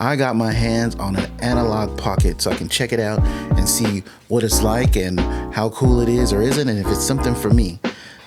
I got my hands on an Analogue Pocket so I can check it out and see what it's like and how cool it is or isn't, and if it's something for me.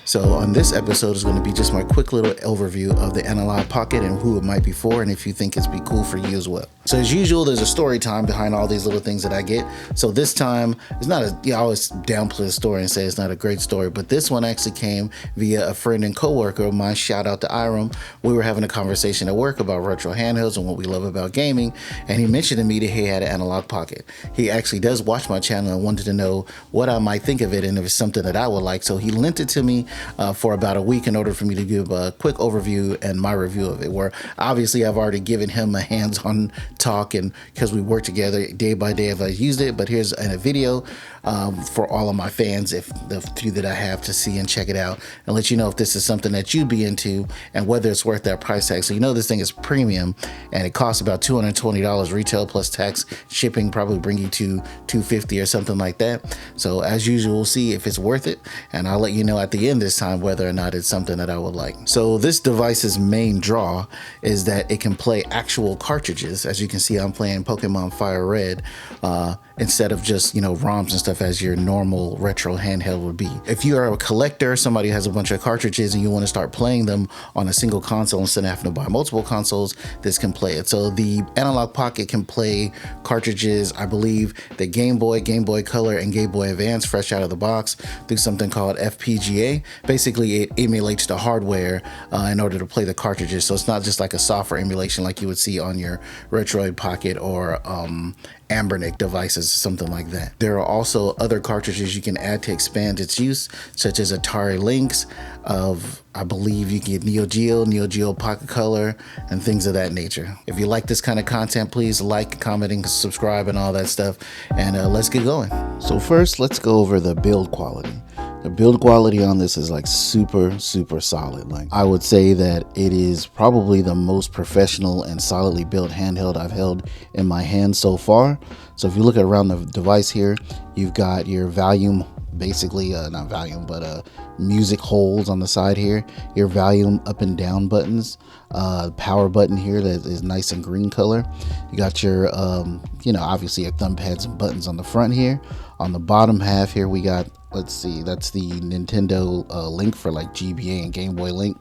So on this episode is going to be just my quick little overview of the Analogue Pocket and who it might be for, and if you think it's be cool for you as well. So as usual, there's a story time behind all these little things that I get. So this time, it's not I always downplay the story and say it's not a great story, but this one actually came via a friend and coworker of mine. Shout out to Iram. We were having a conversation at work about retro handhelds and what we love about gaming, and he mentioned to me that he had an Analogue Pocket. He actually does watch my channel and wanted to know what I might think of it and if it's something that I would like. So he lent it to me for about a week in order for me to give a quick overview and my review of it, where obviously I've already given him a hands-on talk, and because we work together day by day, I've used it, but here's a video for all of my fans, if the few that I have, to see and check it out and let you know if this is something that you'd be into and whether it's worth that price tag. So you know this thing is premium and it costs about $220 retail plus tax. Shipping probably bring you to $250 or something like that. So as usual, we'll see if it's worth it, and I'll let you know at the end this time whether or not it's something that I would like. So this device's main draw is that it can play actual cartridges. As you can see, I'm playing Pokemon Fire Red instead of just, ROMs and stuff as your normal retro handheld would be. If you are a collector, somebody who has a bunch of cartridges and you want to start playing them on a single console instead of having to buy multiple consoles, this can play it. So the Analogue Pocket can play cartridges, I believe the Game Boy, Game Boy Color, and Game Boy Advance fresh out of the box through something called FPGA. Basically, it emulates the hardware in order to play the cartridges. So it's not just like a software emulation like you would see on your Retroid Pocket or Ambernic devices, something like that. There are also other cartridges you can add to expand its use, such as Atari Lynx, I believe you can get Neo Geo Pocket Color, and things of that nature. If you like this kind of content, please like, commenting, subscribe, and all that stuff, and let's get going. So first, let's go over the build quality. The build quality on this is like super solid. Like, I would say that it is probably the most professional and solidly built handheld I've held in my hand so far. So if you look at around the device here, you've got your volume, basically not volume, but music holes on the side here, your volume up and down buttons, power button here that is nice and green color. You got your obviously your thumb pads and buttons on the front here. On the bottom half here, we got, let's see, that's the Nintendo Link for like GBA and Game Boy Link.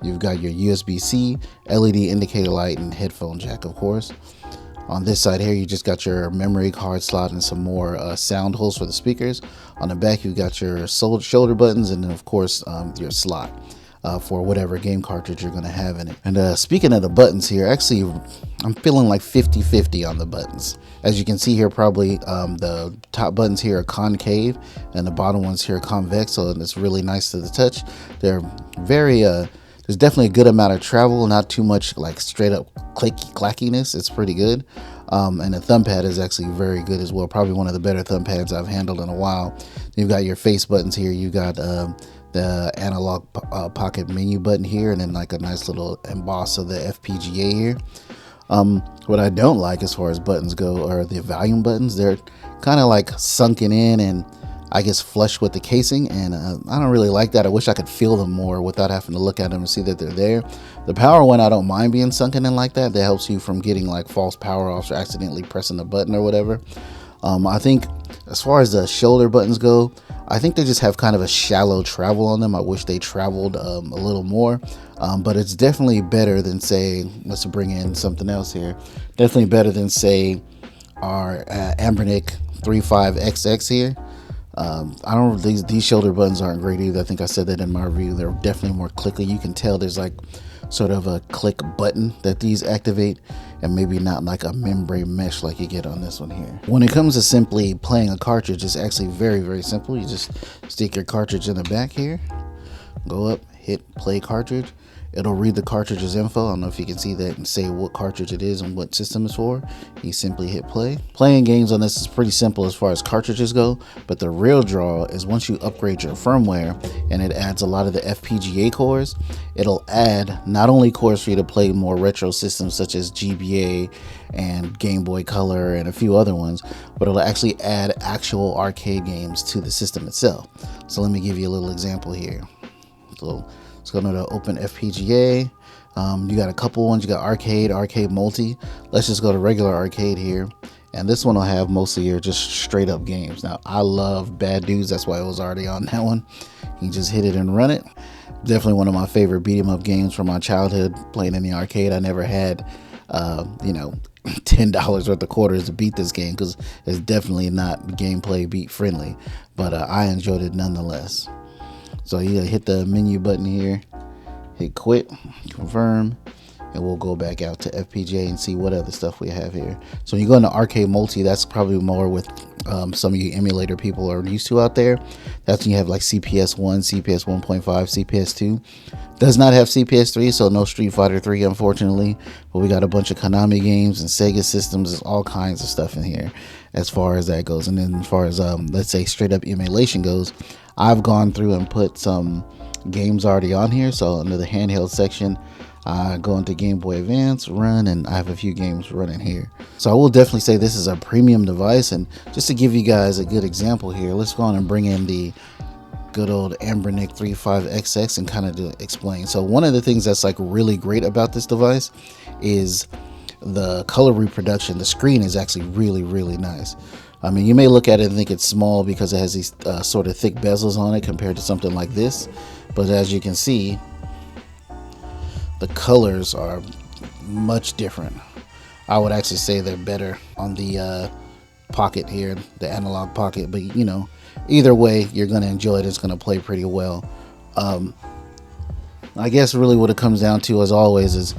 You've got your USB-C, LED indicator light, and headphone jack, of course. On this side here, you just got your memory card slot and some more sound holes for the speakers. On the back, you got your shoulder buttons, and then of course your slot for whatever game cartridge you're going to have in it. And speaking of the buttons here, actually I'm feeling like 50-50 on the buttons. As you can see here, probably the top buttons here are concave and the bottom ones here are convex, so it's really nice to the touch. They're very there's definitely a good amount of travel, not too much like straight up clackiness. It's pretty good. And the thumb pad is actually very good as well. Probably one of the better thumb pads I've handled in a while. You've got your face buttons here. You got the Analogue Pocket menu button here, and then like a nice little emboss of the FPGA here. What I don't like as far as buttons go are the volume buttons. They're kind of like sunken in and I guess flush with the casing, and I don't really like that. I wish I could feel them more without having to look at them and see that they're there. The power one, I don't mind being sunken in like that. That helps you from getting like false power offs or accidentally pressing the button or whatever. I think as far as the shoulder buttons go, I think they just have kind of a shallow travel on them. I wish they traveled a little more, but it's definitely better than, say, let's bring in something else here. Definitely better than, say, our Ambernic 35XX here. I don't, these shoulder buttons aren't great either. I think I said that in my review. They're definitely more clicky. You can tell there's like sort of a click button that these activate, and maybe not like a membrane mesh like you get on this one here. When it comes to simply playing a cartridge, it's actually very simple. You just stick your cartridge in the back here, go up, hit play cartridge. It'll read the cartridge's info. I don't know if you can see that and say what cartridge it is and what system it's for. You simply hit play. Playing games on this is pretty simple as far as cartridges go, but the real draw is once you upgrade your firmware and it adds a lot of the FPGA cores, it'll add not only cores for you to play more retro systems such as GBA and Game Boy Color and a few other ones, but it'll actually add actual arcade games to the system itself. So let me give you a little example here. So let's go to the Open FPGA. You got a couple ones. You got arcade, arcade multi. Let's just go to regular arcade here. And this one will have most of your just straight up games. Now, I love Bad Dudes. That's why it was already on that one. You just hit it and run it. Definitely one of my favorite beat 'em up games from my childhood playing in the arcade. I never had, $10 worth of quarters to beat this game because it's definitely not gameplay beat friendly. But I enjoyed it nonetheless. So you hit the menu button here, hit quit, confirm, and we'll go back out to FPGA and see what other stuff we have here. So when you go into arcade multi, that's probably more with some of you emulator people are used to out there. That's when you have like CPS 1, CPS 1.5, CPS 2. Does not have CPS 3, so no Street Fighter 3, unfortunately. But we got a bunch of Konami games and Sega systems. There's all kinds of stuff in here as far as that goes. And then as far as, let's say, straight up emulation goes, I've gone through and put some games already on here. So under the handheld section, I go into Game Boy Advance, run, and I have a few games running here. So I will definitely say this is a premium device. And just to give you guys a good example here, let's go on and bring in the good old Ambernic 35XX and kind of explain. So one of the things that's like really great about this device is the color reproduction. The screen is actually really, really nice. I mean, you may look at it and think it's small because it has these sort of thick bezels on it compared to something like this. But as you can see, the colors are much different. I would actually say they're better on the Pocket here, the Analogue Pocket. But you know, either way, you're going to enjoy it. It's going to play pretty well. I guess really what it comes down to, as always, is,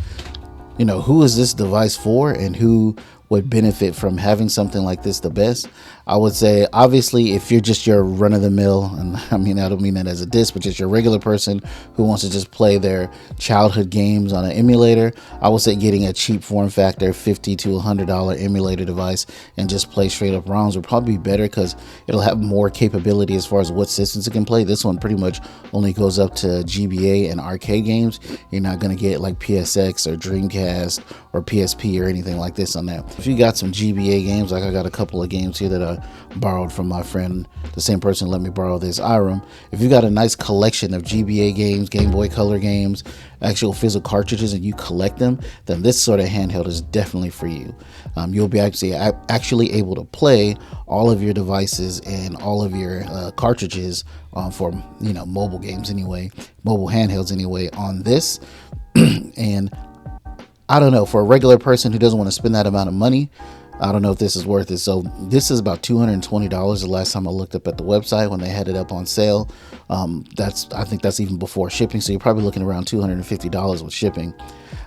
you know, who is this device for and who would benefit from having something like this the best? I would say, obviously, if you're just your run-of-the-mill, and I mean, I don't mean that as a diss, but just your regular person who wants to just play their childhood games on an emulator, I would say getting a cheap form factor $50 to $100 emulator device and just play straight up ROMs would probably be better because it'll have more capability as far as what systems it can play. This one pretty much only goes up to GBA and arcade games. You're not going to get like PSX or Dreamcast or PSP or anything like this on that. If you got some GBA games, like I got a couple of games here that I borrowed from my friend, the same person who let me borrow this Irem. If you got a nice collection of GBA games, Game Boy Color games, actual physical cartridges, and you collect them, then this sort of handheld is definitely for you. You'll be actually able to play all of your devices and all of your cartridges for, you know, mobile games anyway, mobile handhelds anyway on this. And I don't know, for a regular person who doesn't want to spend that amount of money, I don't know if this is worth it. So this is about $220 the last time I looked up at the website when they had it up on sale. I think that's even before shipping. So you're probably looking around $250 with shipping.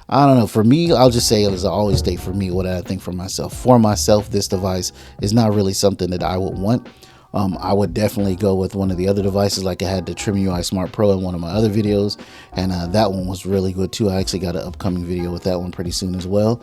I don't know. For me, I'll just say, as I always state, for me, what I think for myself. For myself, this device is not really something that I would want. I would definitely go with one of the other devices, like I had the Trim UI Smart Pro in one of my other videos, and that one was really good too. I actually got an upcoming video with that one pretty soon as well.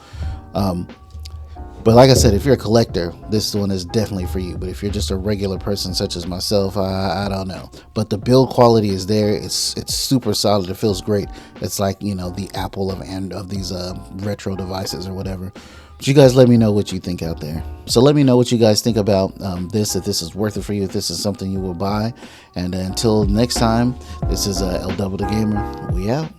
But like I said, if you're a collector, this one is definitely for you. But if you're just a regular person such as myself, I don't know. But the build quality is there. It's super solid. It feels great. It's like, you know, the Apple of these retro devices or whatever. But you guys let me know what you think out there. So let me know what you guys think about this, if this is worth it for you, if this is something you will buy. And until next time, this is LW the Gamer. We out.